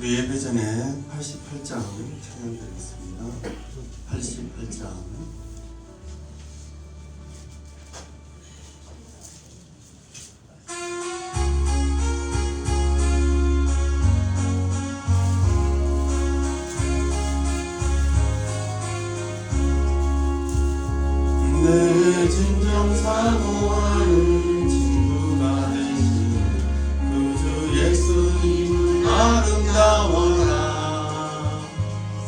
우리 예배 전에 88장 찬양드리겠습니다. 88장. 내 진정 사모하는 친구가 되신 구주 예수님 아름다워라.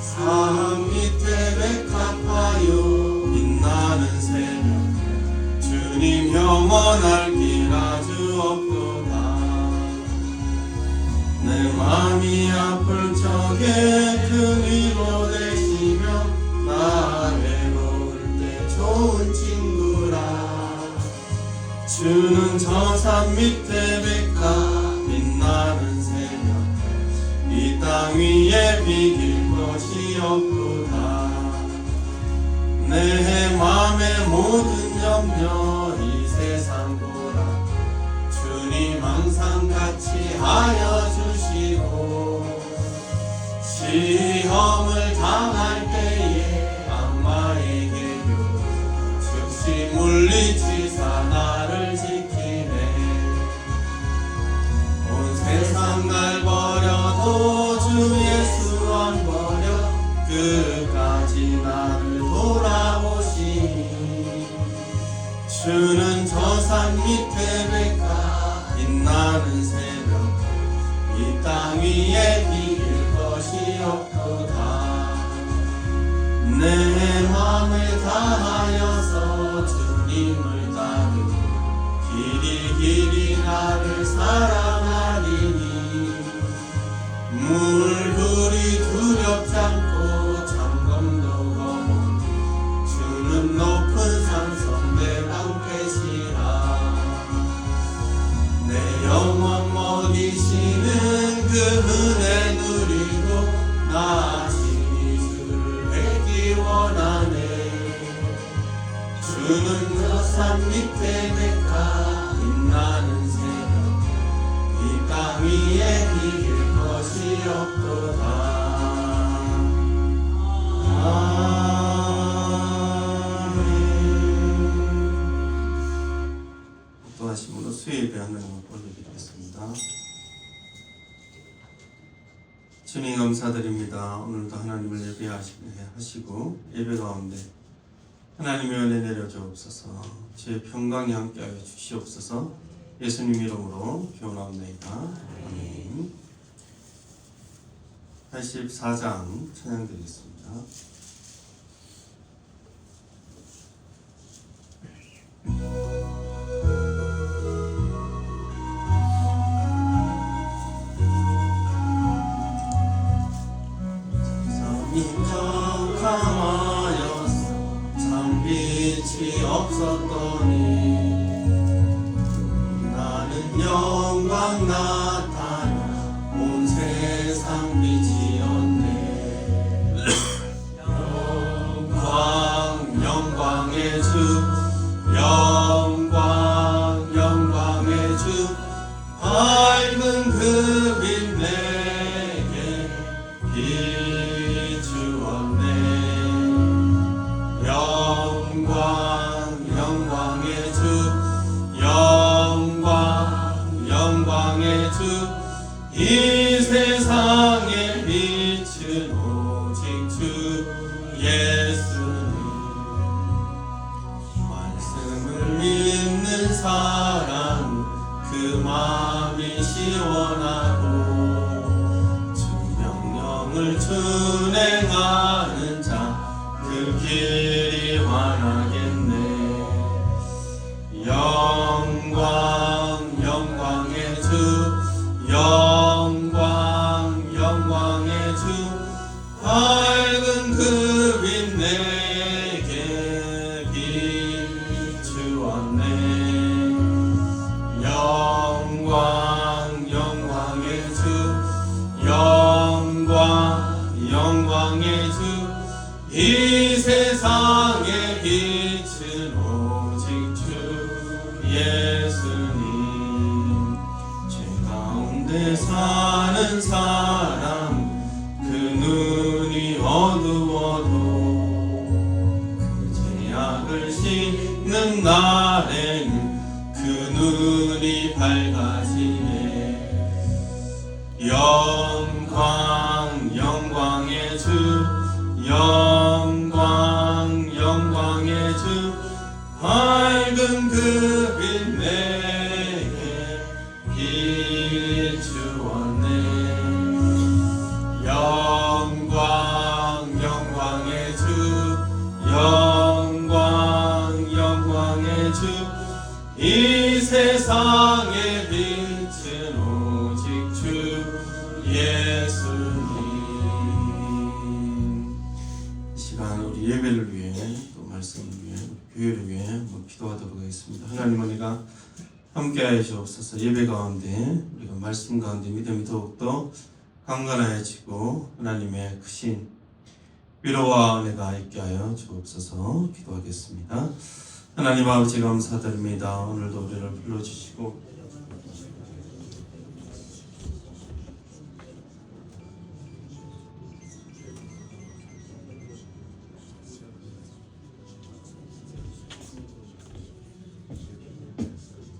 산 밑에 백합하여 빛나는 새벽 주님 영원할 길 아주 없도다. 내 맘이 아플 적에 큰 위로 되시며 나 외로울 때 좋은 친구라. 주는 저 산 밑에 백합 빛나는 새벽 이 땅 위에 비길 것이 없도다. 내 맘의 모든 염려 이 세상보다 주님 항상 같이 하여 주시고, 시험을 당할 때에 악마에게도 즉시 물리치사 나를 지키네. 온 세상 날 버려도 주 예수 안 버려 끝까지 나를 돌아보시니. 주는 저 산 밑에 백합 빛나는 새벽 이 땅 위에 비길 것이 없도다. 내 맘을 다하여서 주님을 따르고 길이 나를 사랑하리니. 물불이 두렵지 않고 잠검도 거본 주는 높은 산성 내 방패시라. 내 영혼 먹이시는 그 은혜 누리고 나 진리주를 뵙기 원하네. 주는 저 산 밑에 백합 빛나는 새벽 이 땅 위에 비길 것이 없도다. 또하심으로 수요예배 하나님을 올려드리겠습니다. 주님 감사드립니다. 오늘도 하나님을 예배하시고 예배 가운데 하나님의 은혜 내려 주옵소서. 주의 평강이 함께하여 주시옵소서. 예수님 이름으로 기원하옵나이다. 아멘. 84장 찬양드리겠습니다. 캄캄하여서 참 빛이 없었더니 나는 영광 나타나 온 세상 빛이었네. 영광의 주 영광의 주 밝은 그 빛 내게 비추었네. 영광의 주 영광의 주 이 세상의 빛은 오직 주 예수님. 말씀을 믿는 사람 그 마음이 시원하고 주 명령을 준행하는 자 그 길이 환하겠네. 영광의 주 영광의 주 밝은 그 빛 내게 비추었네. 영광의 주 영광의 주 이 세상의 빛은 오직 주 예수님. 죄 가운데 사는 사람 하시네. 영광 영광의 주, 영광 영광의 주, 밝은 그빛 내게 비추었네. 영광 영광의 주, 영광 영광의 주, 이 세상의 빛은 오직 주 예수님. 이 시간 우리 예배를 위해 또 말씀을 위해 교회를 위해 한번 기도하도록 하겠습니다. 하나님 은혜가 함께하여 주옵소서. 예배 가운데 우리가 말씀 가운데 믿음이 더욱더 강건하여지고 하나님의 크신 위로와 은혜가 있게 하여 주옵소서. 기도하겠습니다. 하나님 아버지 감사드립니다. 오늘도 우리를 불러주시고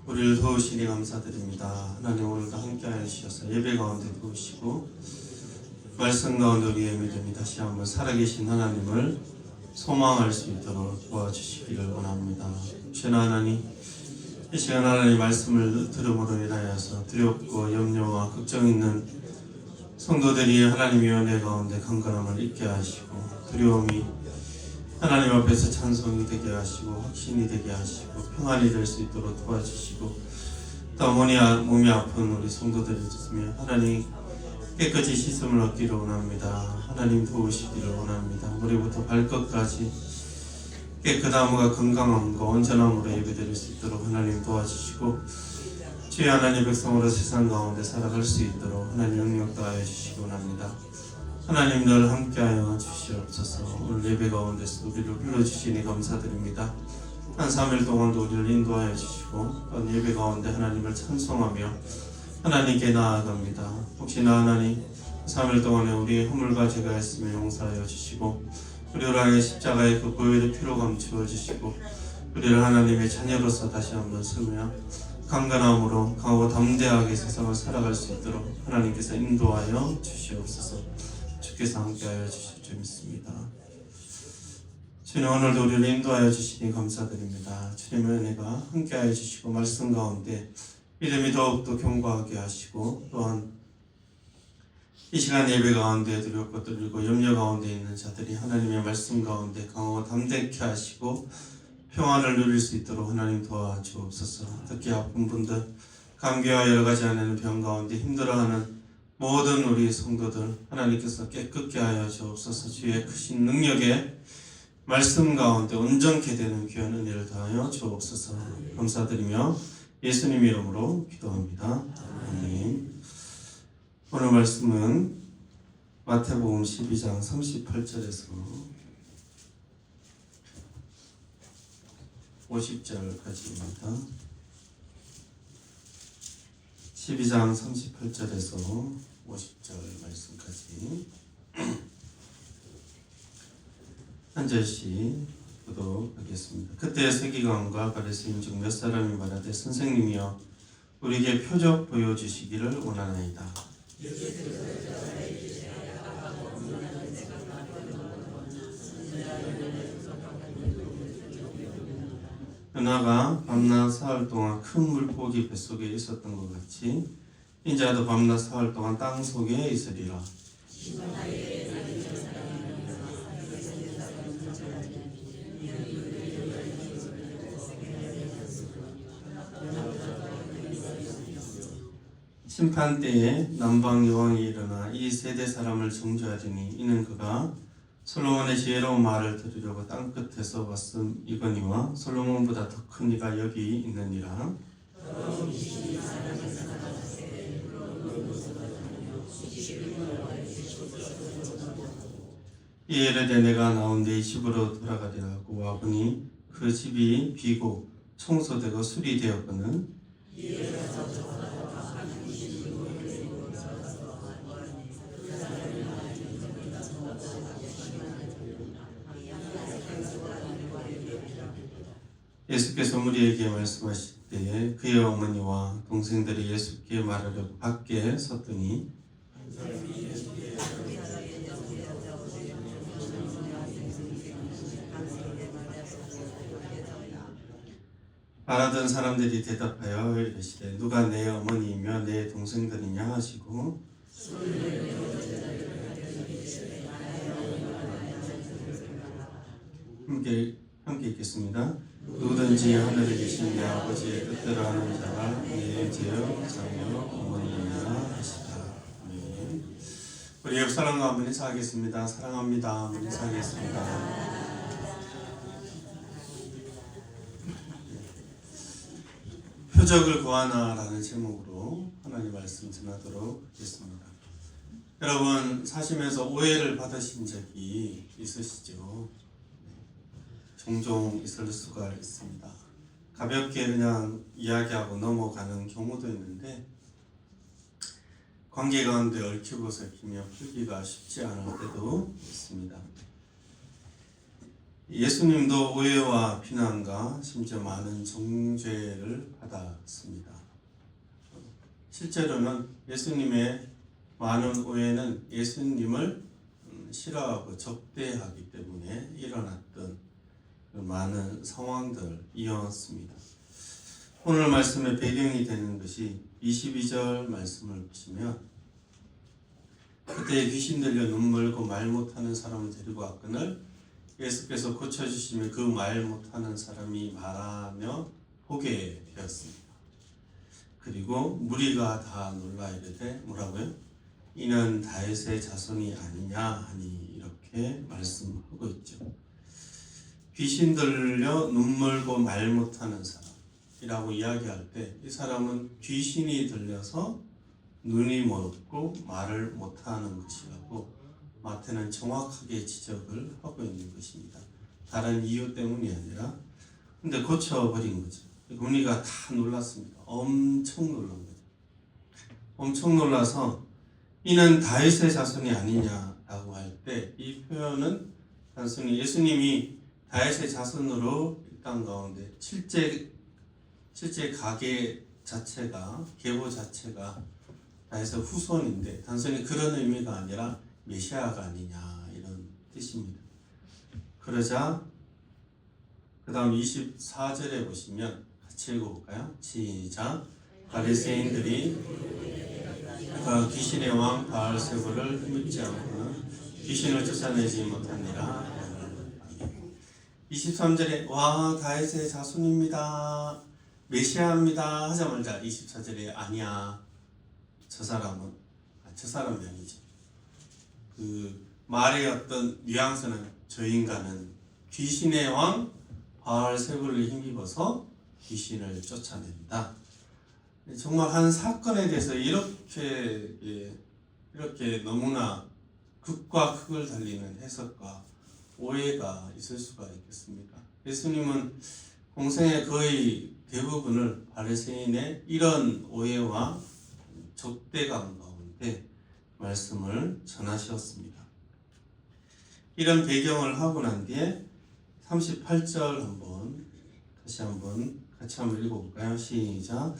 우리를 도우시니 감사드립니다. 하나님 오늘도 함께하여 주셔서 예배 가운데 도우시고 말씀 가운데 우리의 믿음이 다시 한번 살아계신 하나님을 소망할 수 있도록 도와주시기를 원합니다. 주나 하나님, 이 시간 하나님 말씀을 들음으로 인하여서 두렵고 염려와 걱정 있는 성도들이 하나님의 은혜 가운데 강건함을 잊게 하시고 두려움이 하나님 앞에서 찬송이 되게 하시고 확신이 되게 하시고 평안이 될 수 있도록 도와주시고 또 몸이 아픈 우리 성도들이 있으면 하나님 깨끗이 씻음을 얻기를 원합니다. 하나님 도우시기를 원합니다. 머리부터 발끝까지 깨끗함과 건강함과 온전함으로 예배드릴 수 있도록 하나님 도와주시고 주의 하나님 백성으로 세상 가운데 살아갈 수 있도록 하나님 능력 다하여 주시기 원합니다. 하나님 늘 함께하여 주시옵소서. 오늘 예배 가운데서 우리를 불러주시니 감사드립니다. 한 3일 동안도 우리를 인도하여 주시고 또 예배 가운데 하나님을 찬송하며 하나님께 나아갑니다. 혹시나 하나님 3일 동안에 우리의 허물과 죄가 있으면 용서하여 주시고 우리를 하여 십자가의 그 보혈의 피로 감추어 주시고 우리를 하나님의 자녀로서 다시 한번 쓰며 강건함으로 강하고 담대하게 세상을 살아갈 수 있도록 하나님께서 인도하여 주시옵소서. 주께서 함께하여 주실 줄 믿습니다. 주님 오늘도 우리를 인도하여 주시니 감사드립니다. 주님의 은혜가 함께하여 주시고 말씀 가운데 믿음이 더욱더 견고하게 하시고 또한 이 시간 예배 가운데 두렵고 떨리고 염려 가운데 있는 자들이 하나님의 말씀 가운데 강하고 담대케 하시고 평안을 누릴 수 있도록 하나님 도와주옵소서. 특히 아픈 분들, 감기와 여러 가지 안에는 병 가운데 힘들어하는 모든 우리 성도들 하나님께서 깨끗게 하여 주옵소서. 주의 크신 능력에 말씀 가운데 온전케 되는 귀한 은혜를 다하여 주옵소서. 감사드리며 예수님 이름으로 기도합니다. 아멘. 오늘 말씀은 마태복음 12장 38절에서 50절까지입니다. 12장 38절에서 50절 말씀까지 한 절씩 교독하겠습니다. 그때 서기관과 바리새인 중 몇 사람이 말하되 선생님이여 우리에게 표적 보여주시기를 원하나이다. 은하가 밤낮 사흘 동안 큰 물고기 뱃속에 있었던 것 같이 인자도 밤낮 사흘 동안 땅 속에 있으리라. 심판 때에 남방 여왕이 일어나 이 세대 사람을 정죄하리니 이는 그가 솔로몬의 지혜로운 말을 들으려고 땅끝에서 왔음이거니와 솔로몬보다 더 큰 이가 여기 있느니라. 이에 이르되 내가 나온 내 집으로 돌아가리라고 와보니 그 집이 비고 청소되고 수리되었거늘 예수께서 무리에게 말씀하실 때에 그의 어머니와 동생들이 예수께 말하려고 밖에 섰더니 말하던 사람들이 대답하여 이르시되 누가 내 어머니이며 내 동생들이냐 하시고 함께 읽겠습니다. 누구든지 하늘에 계신 내 아버지의 뜻대로 하는 자가 내 제여 자녀 어머니이라 하시다. 아멘. 우리 옆 사람과 한번 인사하겠습니다. 사랑합니다. 한번 인사하겠습니다. 표적을 구하나라는 제목으로 하나님 말씀 전하도록 하겠습니다. 여러분 사심에서 오해를 받으신 적이 있으시죠? 종종 있을 수가 있습니다. 가볍게 그냥 이야기하고 넘어가는 경우도 있는데 관계 가운데 얽히고 설키며 풀기가 쉽지 않을 때도 있습니다. 예수님도 오해와 비난과 심지어 많은 정죄를 받았습니다. 실제로는 예수님의 많은 오해는 예수님을 싫어하고 적대하기 때문에 일어났던 많은 상황들이었습니다. 오늘 말씀의 배경이 되는 것이 22절 말씀을 보시면 그때 귀신 들려 눈 멀고 말 못하는 사람을 데리고 왔거늘 예수께서 고쳐주시며 그 말 못하는 사람이 말하며 보게 되었습니다. 그리고 무리가 다 놀라 이르되 뭐라고요? 이는 다윗의 자손이 아니냐 하니 이렇게 말씀하고 있죠. 귀신 들려 눈 멀고 말 못하는 사람이라고 이야기할 때 이 사람은 귀신이 들려서 눈이 멀고 말을 못하는 것이라고 마태는 정확하게 지적을 하고 있는 것입니다. 다른 이유 때문이 아니라 근데 고쳐버린 거죠. 무리가 다 놀랐습니다. 엄청 놀란 거죠. 엄청 놀라서 이는 다윗의 자손이 아니냐라고 할 때 이 표현은 단순히 예수님이 다윗의 자손으로 이 땅 가운데 실제 가계 자체가 계보 자체가 다윗의 후손인데 단순히 그런 의미가 아니라 메시아가 아니냐 이런 뜻입니다. 그러자 그 다음 24절에 보시면 같이 읽어볼까요? 시작. 바리새인들이 귀신의 왕 바알세불을 묻지 않고는 귀신을 쫓아내지 못하니라. 23절에 와 다윗의 자손입니다. 메시아입니다 하자마자 24절에 아니야. 저 사람이 아니죠. 그 말의 어떤 뉘앙스는 저 인간은 귀신의 왕 바알세불을 힘입어서 귀신을 쫓아낸다. 정말 한 사건에 대해서 이렇게 너무나 극과 극을 달리는 해석과 오해가 있을 수가 있겠습니까? 예수님은 공생의 거의 대부분을 바리새인의 이런 오해와 적대감 가운데 말씀을 전하셨습니다. 이런 배경을 하고 난 뒤에 38절 다시 한번 같이 한번 읽어볼까요? 시작.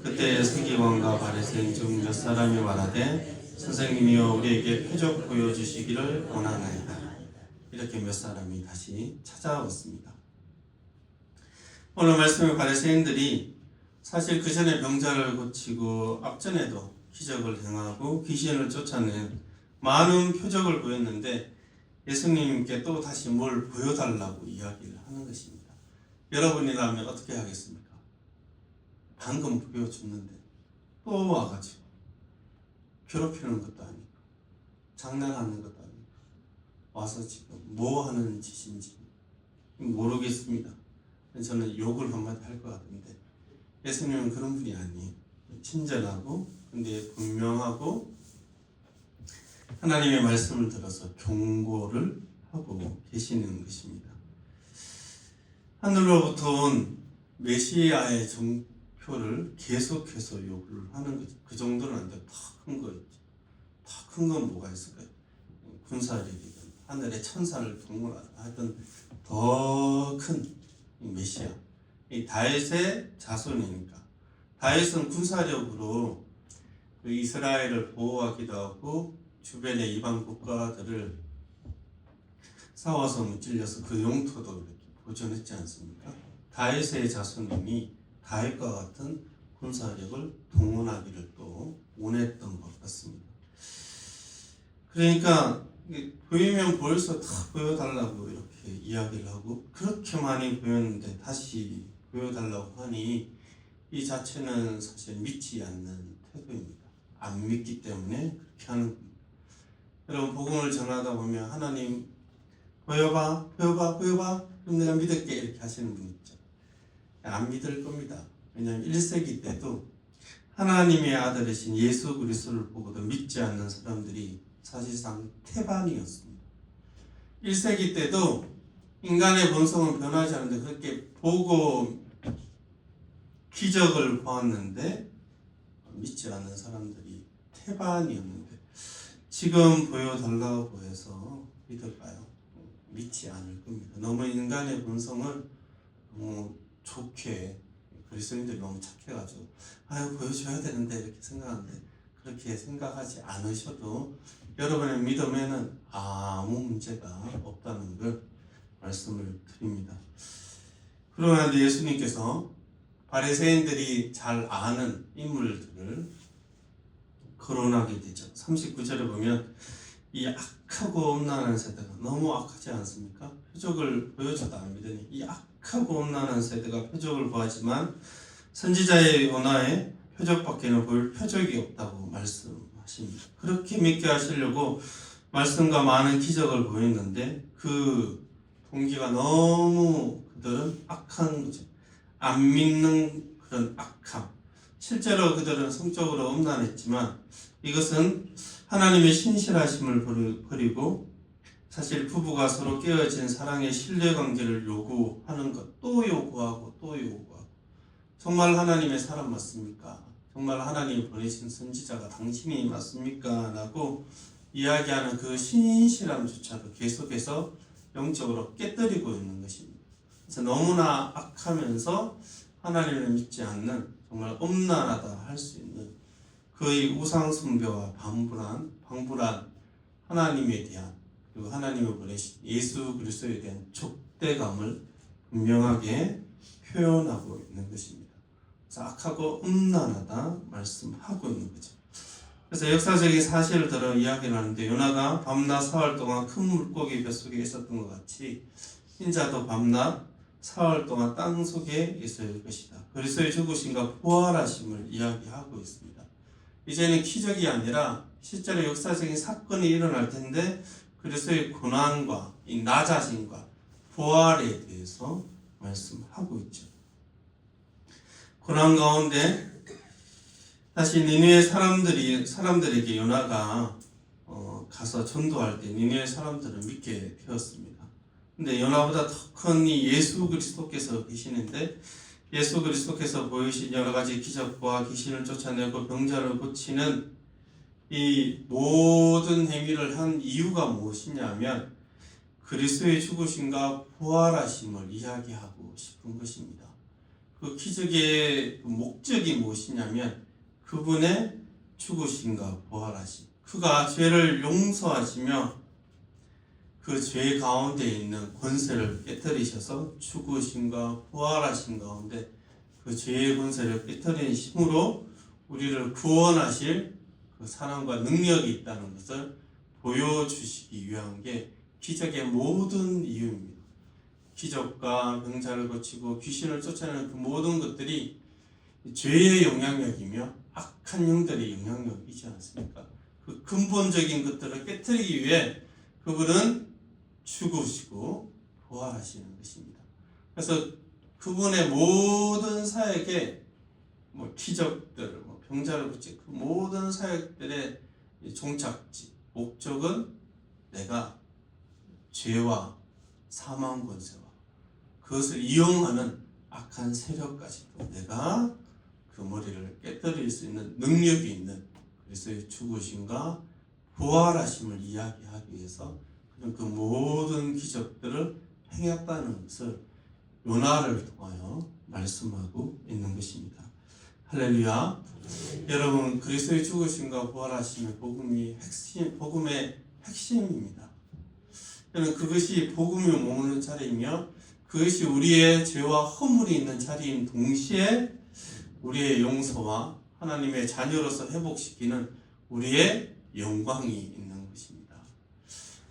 그때 서기관과 바리새인 중 몇 사람이 말하되 선생님이여 우리에게 표적 보여주시기를 원하나이다. 이렇게 몇 사람이 다시 찾아왔습니다. 오늘 말씀의 바리새인들이 사실 그 전에 병자를 고치고 앞전에도 기적을 행하고 귀신을 쫓아낸 많은 표적을 보였는데 예수님께 또 다시 뭘 보여달라고 이야기를 하는 것입니다. 여러분이라면 어떻게 하겠습니까? 방금 보여줬는데 또 와가지고 괴롭히는 것도 아니고 장난하는 것도 아니고 와서 지금 뭐 하는 짓인지 모르겠습니다. 저는 욕을 한마디 할 것 같은데 예수님은 그런 분이 아니에요. 친절하고 근데 분명하고 하나님의 말씀을 들어서 경고를 하고 계시는 것입니다. 하늘로부터 온 메시아의 정표를 계속해서 요구를 하는 거죠. 그 정도는 안 돼. 더 큰 거 있죠. 더 큰 건 뭐가 있을까요? 군사력이든 하늘의 천사를 동원하든 더 큰 메시아 이 다윗의 자손이니까. 다윗은 군사력으로 그 이스라엘을 보호하기도 하고 주변의 이방 국가들을 싸워서 무찔려서 그 영토도 이렇게 보존했지 않습니까? 다윗의 자손이니 다윗과 같은 군사력을 동원하기를 또 원했던 것 같습니다. 그러니까 보이면 보일수록 다 보여달라고 이렇게 이야기를 하고 그렇게 많이 보였는데 다시 보여달라고 하니 이 자체는 사실 믿지 않는 태도입니다. 안 믿기 때문에 그렇게 하는 겁니다. 여러분 복음을 전하다 보면 하나님 보여봐 그럼 내가 믿을게 이렇게 하시는 분 있죠. 안 믿을 겁니다. 왜냐하면 1세기 때도 하나님의 아들이신 예수 그리스도를 보고도 믿지 않는 사람들이 사실상 태반이었습니다. 1세기 때도 인간의 본성은 변하지 않는데 그렇게 보고 기적을 보았는데 믿지 않는 사람들이 태반이었는데 지금 보여달라고 해서 믿을까요? 믿지 않을 겁니다. 너무 인간의 본성을 너무 좋게 그리스도인들이 너무 착해가지고 아유 보여줘야 되는데 이렇게 생각하는데 그렇게 생각하지 않으셔도 여러분의 믿음에는 아무 문제가 없다는 걸 말씀을 드립니다. 그러나 예수님께서 바리새인들이 잘 아는 인물들을 거론하게 되죠. 39절에 보면 이 악하고 음란한 세대가 너무 악하지 않습니까? 표적을 보여줘도 안 믿으니 이 악하고 음란한 세대가 표적을 구하지만 선지자의 언어에 표적밖에는 볼 표적이 없다고 말씀하십니다. 그렇게 믿게 하시려고 말씀과 많은 기적을 보였는데 그 동기가 너무 그들은 악한 거죠. 안 믿는 그런 악함. 실제로 그들은 성적으로 음란했지만 이것은 하나님의 신실하심을 버리고 사실 부부가 서로 깨어진 사랑의 신뢰관계를 요구하는 것, 또 요구하고 또 요구하고 정말 하나님의 사람 맞습니까? 정말 하나님이 보내신 선지자가 당신이 맞습니까? 라고 이야기하는 그 신실함조차도 계속해서 영적으로 깨뜨리고 있는 것입니다. 그래서 너무나 악하면서 하나님을 믿지 않는 정말 음란하다 할 수 있는 그의 우상 숭배와 방불한 하나님에 대한 그리고 하나님을 보내신 예수 그리스도에 대한 족대감을 분명하게 표현하고 있는 것입니다. 그래서 악하고 음란하다 말씀하고 있는 거죠. 그래서 역사적인 사실을 들어 이야기를 하는데 요나가 밤낮 사흘 동안 큰 물고기 뱃속에 있었던 것 같이 인자도 밤낮 사흘 동안 땅 속에 있을 것이다. 그리스도의 죽으심과 부활하심을 이야기하고 있습니다. 이제는 기적이 아니라 실제로 역사적인 사건이 일어날 텐데 그리스도의 고난과 이 낮아짐과 부활에 대해서 말씀하고 있죠. 고난 가운데 다시 니느웨 사람들에게 요나가 가서 전도할 때 니느웨 사람들은 믿게 되었습니다. 근데 요나보다 더 큰 이 예수 그리스도께서 계시는데 예수 그리스도께서 보이신 여러 가지 기적과 귀신을 쫓아내고 병자를 고치는 이 모든 행위를 한 이유가 무엇이냐면 그리스도의 죽으심과 부활하심을 이야기하고 싶은 것입니다. 그 기적의 목적이 무엇이냐면 그분의 죽으심과 부활하심, 그가 죄를 용서하시며 그 죄 가운데 있는 권세를 깨뜨리셔서 죽으심과 부활하심 가운데 그 죄의 권세를 깨뜨린 힘으로 우리를 구원하실 그 사랑과 능력이 있다는 것을 보여주시기 위한 게 기적의 모든 이유입니다. 기적과 병자를 고치고 귀신을 쫓아내는 그 모든 것들이 죄의 영향력이며 악한 영들의 영향력이지 않습니까? 그 근본적인 것들을 깨뜨리기 위해 그분은 죽으시고 부활하시는 것입니다. 그래서 그분의 모든 사역에 기적들, 병자를 고치고 그 모든 사역들의 종착지, 목적은 내가 죄와 사망 권세와 그것을 이용하는 악한 세력까지도 내가 그 머리를 깨뜨릴 수 있는 능력이 있는 그리스도의 죽으심과 부활하심을 이야기하기 위해서 그 모든 기적들을 행했다는 것을 요나를 통하여 말씀하고 있는 것입니다. 할렐루야. 여러분, 그리스도의 죽으심과 부활하심의 복음의 핵심입니다. 여러분, 그것이 복음이 머무는 자리이며 그것이 우리의 죄와 허물이 있는 자리인 동시에 우리의 용서와 하나님의 자녀로서 회복시키는 우리의 영광이 있는 것입니다.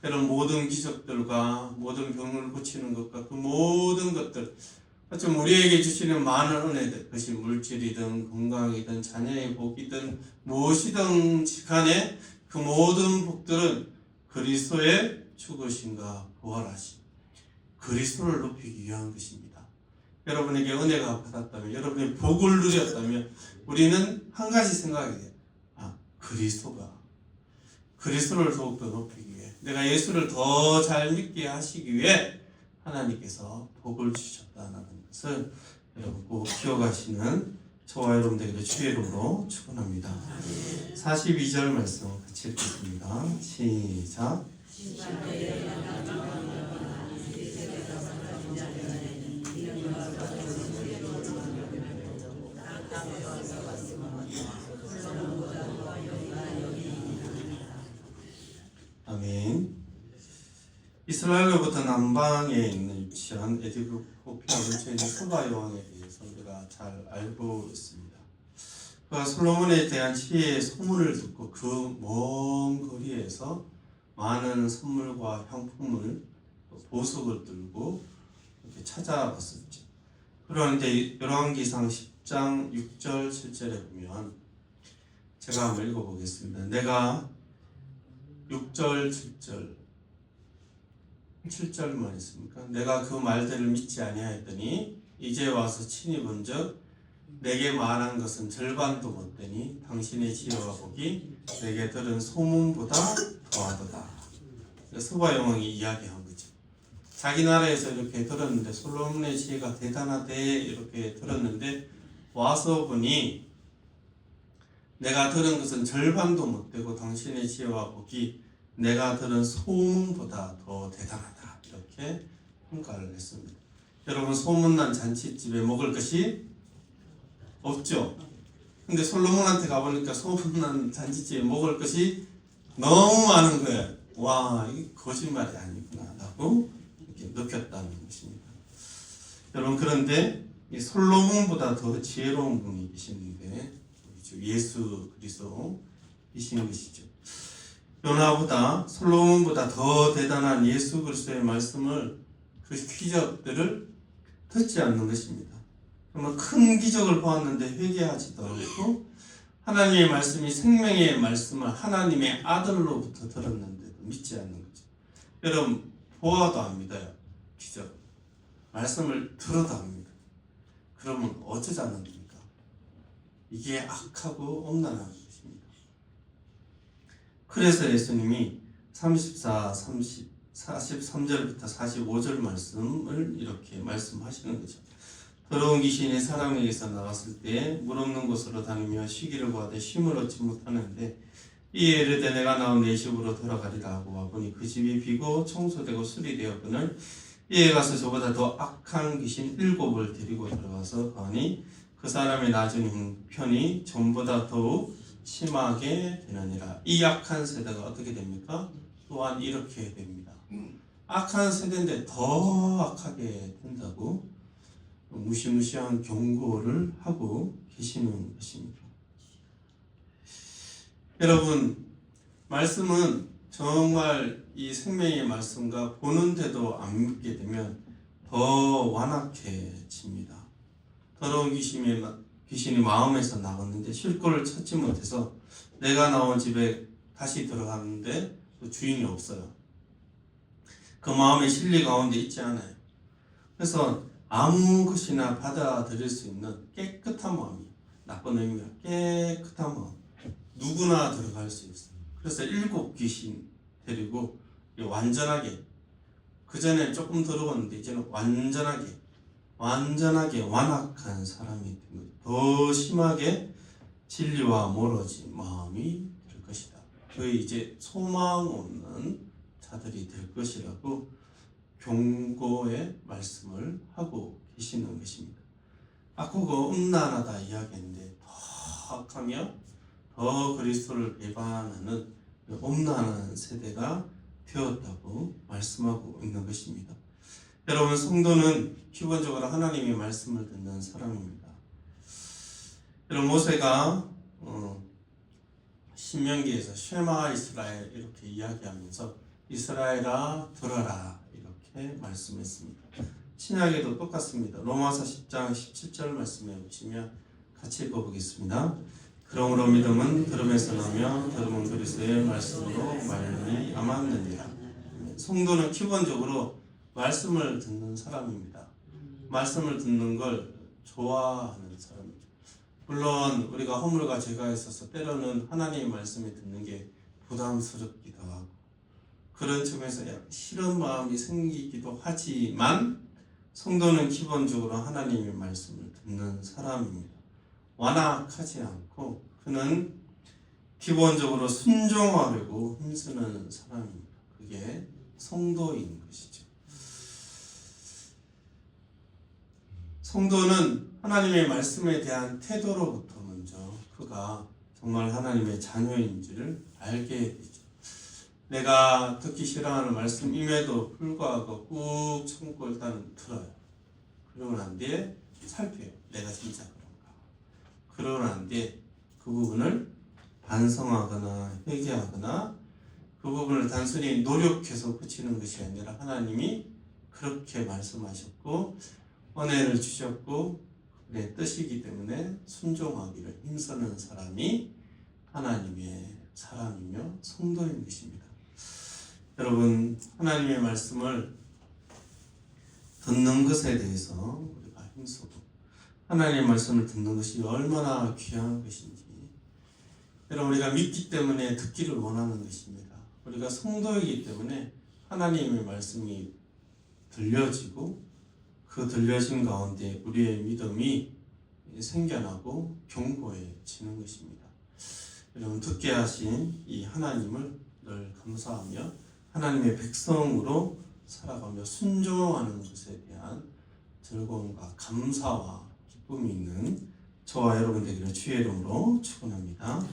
여러분, 모든 기적들과 모든 병을 고치는 것과 그 모든 것들, 좀 우리에게 주시는 많은 은혜들, 그것이 물질이든 건강이든 자녀의 복이든 무엇이든 간에 그 모든 복들은 그리스도의 죽으심과 부활하심, 그리스도를 높이기 위한 것입니다. 여러분에게 은혜가 받았다면, 여러분의 복을 누렸다면 우리는 한 가지 생각해야 돼요. 그리스도를 더욱더 높이기 위해, 내가 예수를 더 잘 믿게 하시기 위해 하나님께서 복을 주셨다는 것을 여러분 꼭 기억하시는 저와 여러분들에게 주의 이름으로 축원합니다. 42절 말씀 같이 읽겠습니다. 시작. 아멘. 이스라엘로부터 남방에 있는 위치한 에디오피아 근처에 있는 소바 여왕에 대해서 우리가 잘 알고 있습니다. 그가 솔로몬에 대한 지혜의 소문을 듣고 그 먼 거리에서 많은 선물과 향품을, 보석을 들고 이렇게 찾아왔었죠. 그런데 열왕기상 10장 6절 7절에 보면, 제가 한번 읽어보겠습니다. 내가 6절 7절만 있습니까? 내가 그 말들을 믿지 아니하였더니 이제 와서 친히 본즉 내게 말한 것은 절반도 못되니 당신의 지혜와 복이 내게 들은 소문보다 더하도다. 소바 여왕이 이야기한 거죠. 자기 나라에서 이렇게 들었는데, 솔로몬의 지혜가 대단하대 이렇게 들었는데 와서 보니 내가 들은 것은 절반도 못되고 당신의 지혜와 복이 내가 들은 소문보다 더 대단하다, 이렇게 평가를 했습니다. 여러분, 소문난 잔치집에 먹을 것이 없죠. 근데 솔로몬한테 가보니까 소문난 잔치집에 먹을 것이 너무 많은 거예요. 와, 이게 거짓말이 아니구나 라고 이렇게 느꼈다는 것입니다. 여러분, 그런데 이 솔로몬보다 더 지혜로운 분이 계시는데 예수 그리스도이신 것이죠. 요나보다, 솔로몬보다 더 대단한 예수 그리스도의 말씀을, 그 기적들을 듣지 않는 것입니다. 정말 큰 기적을 보았는데 회개하지도 않고, 하나님의 말씀이 생명의 말씀을 하나님의 아들로부터 들었는데도 믿지 않는 거죠. 여러분, 보아도 안 믿어요. 기적. 말씀을 들어도 안 믿어요. 그러면 어쩌자는 겁니까? 이게 악하고 엄란한 것입니다. 그래서 예수님이 43절부터 45절 말씀을 이렇게 말씀하시는 거죠. 더러운 귀신이 사람에게서 나갔을 때 물 없는 곳으로 다니며 쉬기를 구하되 쉼을 얻지 못하는데, 이에 이르되 내가 나온 내 집으로 돌아가리라 하고 와보니 그 집이 비고 청소되고 수리되었거늘, 이에 가서 저보다 더 악한 귀신 7을 데리고 들어가서 거하니 그 사람의 나중 형편이 전보다 더욱 심하게 되느니라. 이 악한 세대가 어떻게 됩니까? 또한 이렇게 됩니다. 악한 세대인데 더 악하게 된다고 무시무시한 경고를 하고 계시는 것입니다. 여러분, 말씀은 정말 이 생명의 말씀과 보는데도 안 믿게 되면 더 완악해집니다. 더러운 귀신이 마음에서 나갔는데 쉴 곳을 찾지 못해서 내가 나온 집에 다시 들어갔는데 또 주인이 없어요. 그 마음의 실리 가운데 있지 않아요. 그래서 아무 것이나 받아들일 수 있는 깨끗한 마음이에요. 나쁜 의미가 깨끗한 마음. 누구나 들어갈 수 있어요. 그래서 7 귀신 데리고 완전하게, 그 전에 조금 들어갔는데 이제는 완전하게 완악한 사람이 된 거죠. 더 심하게 진리와 멀어진 마음이 될 것이다. 거의 이제 소망 없는 자들이 될 것이라고 경고의 말씀을 하고 계시는 것입니다. 바꾸고 음란하다 이야기했는데 더 악하며 더 그리스도를 배반하는 음란한 세대가 되었다고 말씀하고 있는 것입니다. 여러분, 성도는 기본적으로 하나님의 말씀을 듣는 사람입니다. 여러분, 모세가 신명기에서 쉐마 이스라엘 이렇게 이야기하면서 이스라엘아 들어라 이렇게 말씀했습니다. 신약에도 똑같습니다. 로마서 10장 17절 말씀에 보시면 같이 읽어보겠습니다. 그러므로 믿음은 들음에서 나며 들음은 그리스도의 말씀으로 말미암았느니라. 성도는 기본적으로 말씀을 듣는 사람입니다. 말씀을 듣는 걸 좋아하는 사람이죠. 물론 우리가 허물과 죄가 있어서 때로는 하나님의 말씀을 듣는 게 부담스럽기도 하고 그런 점에서 싫은 마음이 생기기도 하지만 성도는 기본적으로 하나님의 말씀을 듣는 사람입니다. 완악하지 않고 그는 기본적으로 순종하려고 힘쓰는 사람입니다. 그게 성도인 것이죠. 성도는 하나님의 말씀에 대한 태도로부터 먼저 그가 정말 하나님의 자녀인지를 알게 되죠. 내가 듣기 싫어하는 말씀임에도 불구하고 꾹 참고 일단은 들어요. 그러고 난 뒤에 살펴요. 내가 진짜 그런가. 그러고 난 뒤에 그 부분을 반성하거나 회개하거나 그 부분을 단순히 노력해서 고치는 것이 아니라 하나님이 그렇게 말씀하셨고 은혜를 주셨고 내 뜻이기 때문에 순종하기를 힘쓰는 사람이 하나님의 사람이며 성도인 것입니다. 여러분, 하나님의 말씀을 듣는 것에 대해서 우리가 힘쓰고 하나님의 말씀을 듣는 것이 얼마나 귀한 것인지 여러분, 우리가 믿기 때문에 듣기를 원하는 것입니다. 우리가 성도이기 때문에 하나님의 말씀이 들려지고 그 들려진 가운데 우리의 믿음이 생겨나고 견고해지는 것입니다. 여러분, 듣게 하신 이 하나님을 늘 감사하며 하나님의 백성으로 살아가며 순종하는 것에 대한 즐거움과 감사와 기쁨이 있는 저와 여러분 되기를 주의 이름으로 축원합니다.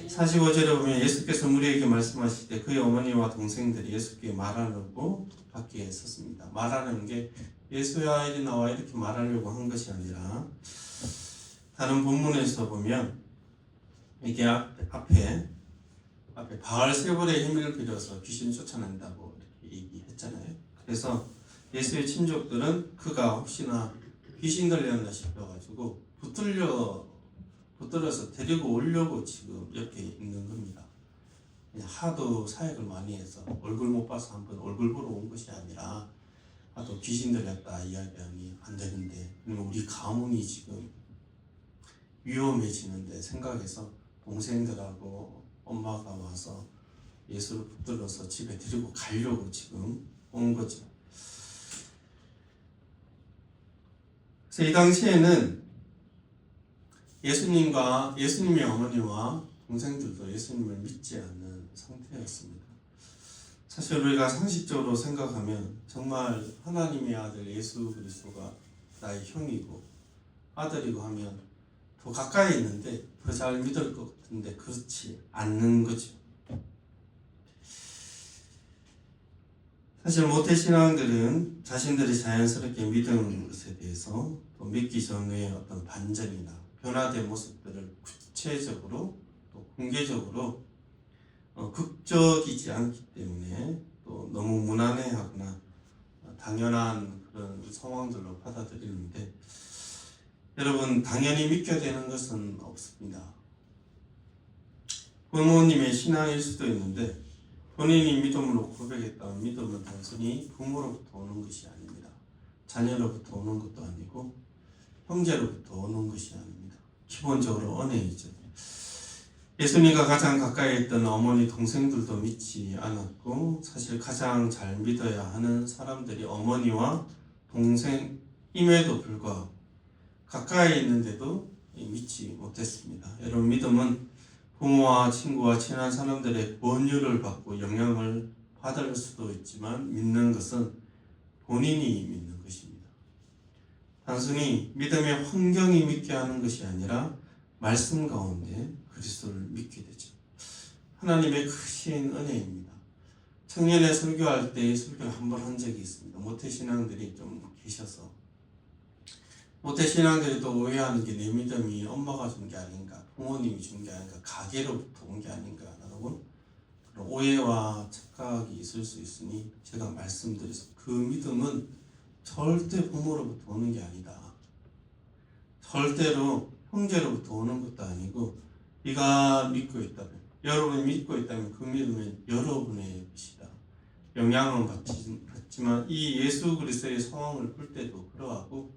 45절에 보면 예수께서 무리에게 말씀하실 때 그의 어머니와 동생들이 예수께 말하려고 밖에 섰습니다. 말하는 게 예수야 이리 나와 이렇게 말하려고 한 것이 아니라 다른 본문에서 보면 이게 앞에 바알세불의 힘을 빌어서 귀신 쫓아낸다고 이렇게 얘기했잖아요. 그래서 예수의 친족들은 그가 혹시나 귀신 들렸나 싶어가지고 붙들어서 데리고 오려고 지금 이렇게 있는 겁니다. 하도 사역을 많이 해서 얼굴 못 봐서 한번 얼굴 보러 온 것이 아니라 하도 귀신 들렸다 이야기하면 안 되는데 우리 가문이 지금 위험해지는데 생각해서 동생들하고 엄마가 와서 예수를 붙들어서 집에 데리고 가려고 지금 온 거죠. 그래서 이 당시에는 예수님의 어머니와 동생들도 예수님을 믿지 않는 상태였습니다. 사실 우리가 상식적으로 생각하면 정말 하나님의 아들 예수 그리스도가 나의 형이고 아들이고 하면 더 가까이 있는데 더 잘 믿을 것 같은데 그렇지 않는 거죠. 사실 모태신앙들은 자신들이 자연스럽게 믿은 것에 대해서 또 믿기 전에 어떤 반전이나 변화된 모습들을 구체적으로 또 공개적으로 극적이지 않기 때문에 또 너무 무난해하거나 당연한 그런 상황들로 받아들이는데 여러분, 당연히 믿게 되는 것은 없습니다. 부모님의 신앙일 수도 있는데 본인이 믿음으로 고백했다면 믿음은 단순히 부모로부터 오는 것이 아닙니다. 자녀로부터 오는 것도 아니고 형제로부터 오는 것이 아닙니다. 기본적으로 은혜이죠. 예수님과 가장 가까이 있던 어머니 동생들도 믿지 않았고 사실 가장 잘 믿어야 하는 사람들이 어머니와 동생임에도 불구하고 가까이 있는데도 믿지 못했습니다. 여러분, 믿음은 부모와 친구와 친한 사람들의 권유를 받고 영향을 받을 수도 있지만 믿는 것은 본인이 믿는 것입니다. 단순히 믿음의 환경이 믿게 하는 것이 아니라 말씀 가운데 그리스도를 믿게 되죠. 하나님의 크신 은혜입니다. 청년에 설교할 때 설교를 한 번 한 적이 있습니다. 모태신앙들이 좀 계셔서 모태신앙들이 또 오해하는 게 내 믿음이 엄마가 준 게 아닌가, 부모님이 준 게 아닌가, 가게로부터 온 게 아닌가라고 그런 오해와 착각이 있을 수 있으니 제가 말씀드렸습니다. 그 믿음은 절대 부모로부터 오는 게 아니다. 절대로 형제로부터 오는 것도 아니고 네가 믿고 있다면, 여러분이 믿고 있다면 그 믿음은 여러분의 것이다. 영향은 받지만 이 예수 그리스도의 성황을 풀 때도 그러하고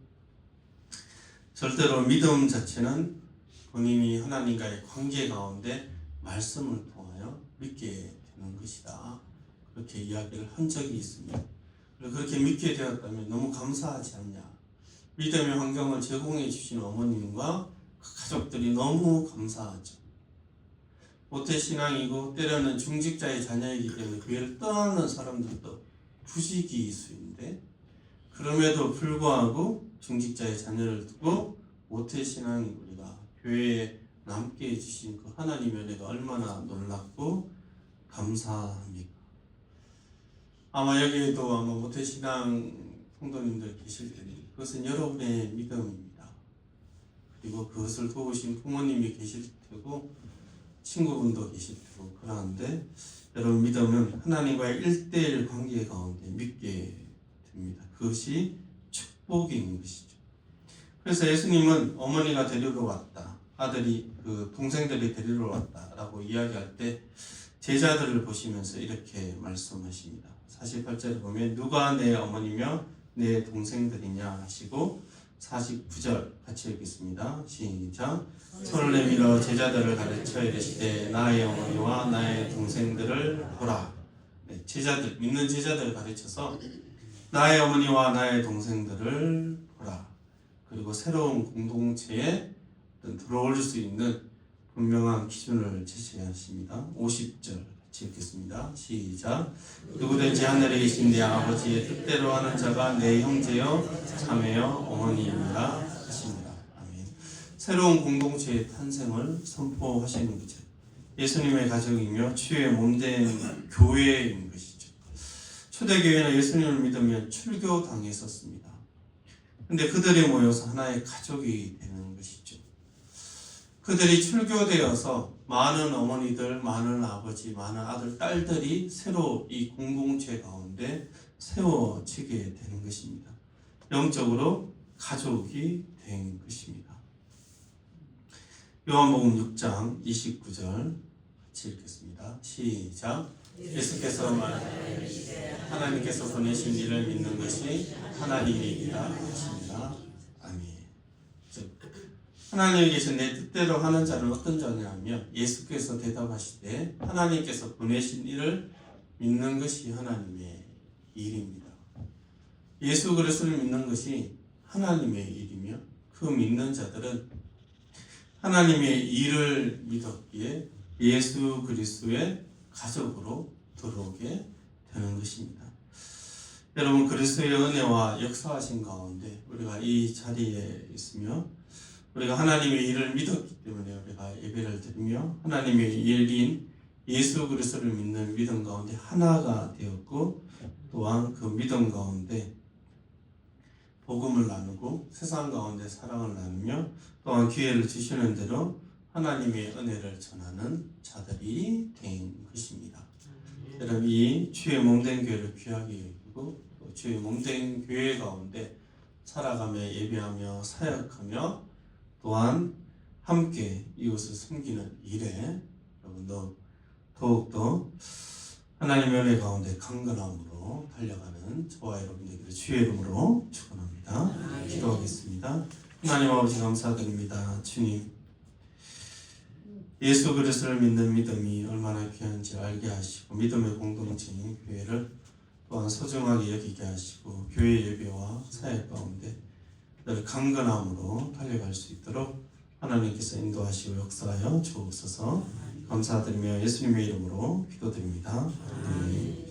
절대로 믿음 자체는 본인이 하나님과의 관계 가운데 말씀을 통하여 믿게 되는 것이다. 그렇게 이야기를 한 적이 있습니다. 그렇게 믿게 되었다면 너무 감사하지 않냐. 믿음의 환경을 제공해 주신 어머님과 그 가족들이 너무 감사하죠. 모태신앙이고 때로는 중직자의 자녀이기 때문에 교회를 떠나는 사람들도 부지기수인데 그럼에도 불구하고 중직자의 자녀를 두고 모태신앙인 우리가 교회에 남게 해주신 그 하나님의 은혜가 얼마나 놀랍고 감사합니까? 아마 여기에도 아마 모태신앙 성도님들 계실 테니 그것은 여러분의 믿음입니다. 그리고 그것을 도우신 부모님이 계실 테고 친구분도 계실 테고 그러한데 여러분 믿음은 하나님과의 1대1 관계 가운데 믿게 됩니다. 그것이 축복인 것이죠. 그래서 예수님은 어머니가 데리러 왔다, 아들이 그 동생들이 데리러 왔다라고 이야기할 때 제자들을 보시면서 이렇게 말씀하십니다. 48절에 보면 누가 내 어머니며 내 동생들이냐 하시고 49절 같이 읽겠습니다. 시작. 손을 내밀어 제자들을 가르쳐 이르시되 나의 어머니와 나의 동생들을 보라. 네, 제자들, 믿는 제자들을 가르쳐서 나의 어머니와 나의 동생들을 보라. 그리고 새로운 공동체에 들어올 수 있는 분명한 기준을 제시하십니다. 50절 같이 읽겠습니다. 시작. 누구든지 하늘에 계신 내 아버지의 뜻대로 하는 자가 내 형제여 자매여 어머니입니다 하십니다. 아멘. 새로운 공동체의 탄생을 선포하시는 거죠. 예수님의 가족이며 주의 몸된 교회인 것이죠. 초대교회는 예수님을 믿으면 출교당했었습니다. 근데 그들이 모여서 하나의 가족이 되는 것이죠. 그들이 출교되어서 많은 어머니들, 많은 아버지, 많은 아들, 딸들이 새로 이 공동체 가운데 세워지게 되는 것입니다. 영적으로 가족이 된 것입니다. 요한복음 6장 29절 같이 읽겠습니다. 시작. 예수께서 말하시되 하나님께서 보내신 이를 믿는 것이 하나님의 일이라 하십니다. 아멘. 하나님이 계신 내 뜻대로 하는 자는 어떤 자냐면 예수께서 대답하시되 하나님께서 보내신 이를 믿는 것이 하나님의 일입니다. 예수 그리스도를 믿는 것이 하나님의 일이며 그 믿는 자들은 하나님의 일을 믿었기에 예수 그리스도의 가족으로 들어오게 되는 것입니다. 여러분 그리스도의 은혜와 역사하신 가운데 우리가 이 자리에 있으며 우리가 하나님의 일을 믿었기 때문에 우리가 예배를 드리며 하나님의 일인 예수 그리스도를 믿는 믿음 가운데 하나가 되었고 또한 그 믿음 가운데 복음을 나누고 세상 가운데 사랑을 나누며 또한 기회를 주시는 대로 하나님의 은혜를 전하는 자들이 된 것입니다. 여러분 이 주의 몸된 교회를 귀하게 여기고 주의 몸된 교회 가운데 살아가며 예배하며 사역하며 또한 함께 이웃을 섬기는 일에 여러분도 더욱더 하나님의 은혜 가운데 강건함으로 달려가는 저와 여러분들에게 주의 이름으로 축원합니다. 기도하겠습니다. 하나님 아버지 감사드립니다. 주님 예수 그리스도를 믿는 믿음이 얼마나 귀한지 알게 하시고 믿음의 공동체인 교회를 또한 소중하게 여기게 하시고 교회 예배와 사역 가운데 늘 강건함으로 달려갈 수 있도록 하나님께서 인도하시고 역사하여 주옵소서. 감사드리며 예수님의 이름으로 기도드립니다. 아멘.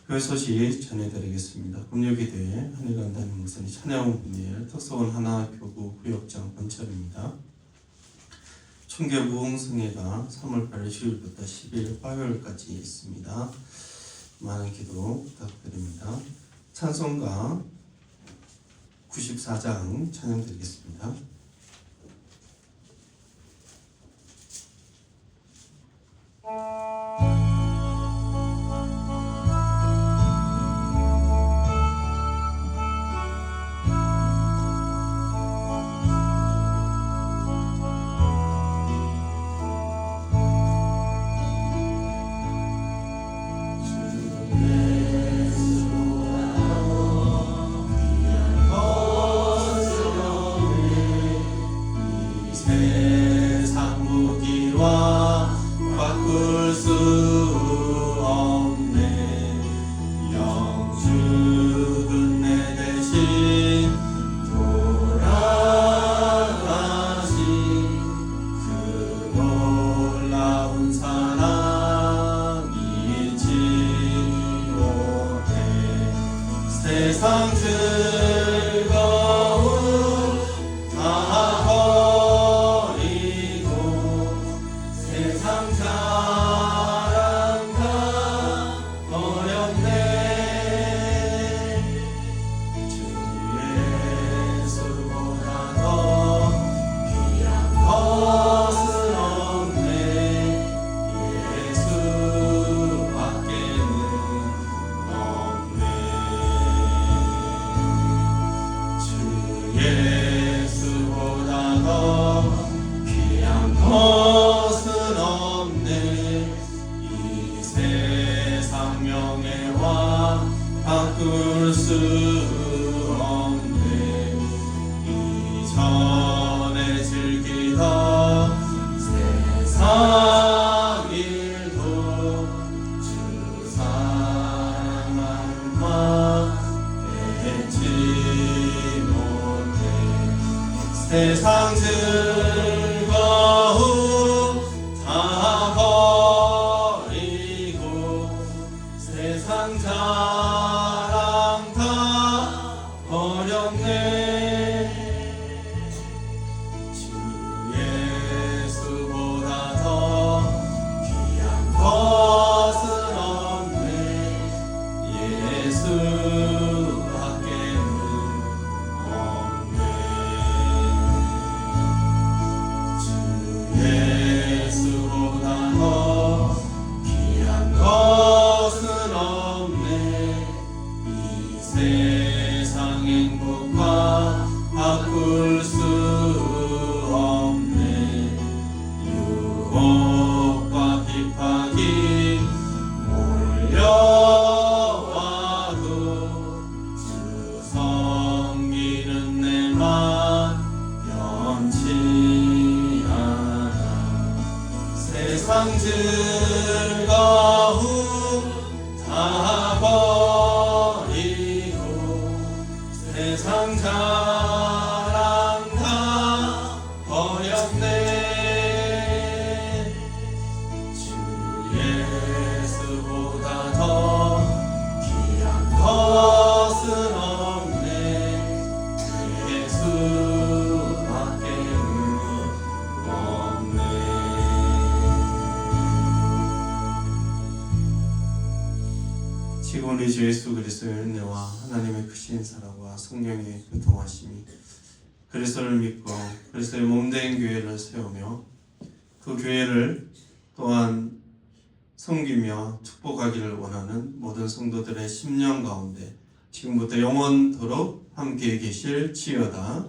그 소식 전해드리겠습니다. 금요기도회 한일관 담임 목사님 찬양 분일 특성원 하나교구 구역장 본처입니다. 총계 무흥성회가 3월 8일 주일부터 10일 화요일까지 있습니다. 많은 기도 부탁드립니다. 찬송가 94장 찬양드리겠습니다. 세상 무기와 바꿀 수 없네. 영죽은 내 대신 돌아가신 그 놀라운 사랑 잊지 못해. 세상 즐거움 다 세상 자랑 다 버렸네. 주 예수보다 더 귀한 것은 없네. 예수밖에는 없네. 주 예수보다 더 귀한 것은 없네. 이 세상 명예와 바꿀 수 없네. 이전에 즐기던 세상 일도 주 사랑하는 마 뺏지 못해. 세상 즐거움 다 버리고 세상 자랑 다 버렸네. 주 예수보다 더 귀한 것은 없네. 예수밖에는 없네. 주 예수보다 더 귀한 것은 없네. 이 세상 행복과 바꿀 수 없네. 유혹과 핍박이 몰려와도 주 섬기는 내 맘 변치 않아. 세상 즐거움 다 버리고 세상 자랑 다 버렸네. 주 예수보다 더 귀한 것은 없네. 예수밖에는 없네. 지금 우리 주 예수 그리스도의 은혜와 하나님의 크신 사랑과 성령의 교통하심이 그리스도를 믿고 그리스도의 몸된 교회를 세우며 그 교회를 또한 섬기며 축복하기를 원하는 모든 성도들의 심령 가운데 지금부터 영원토록 함께 계실지어다.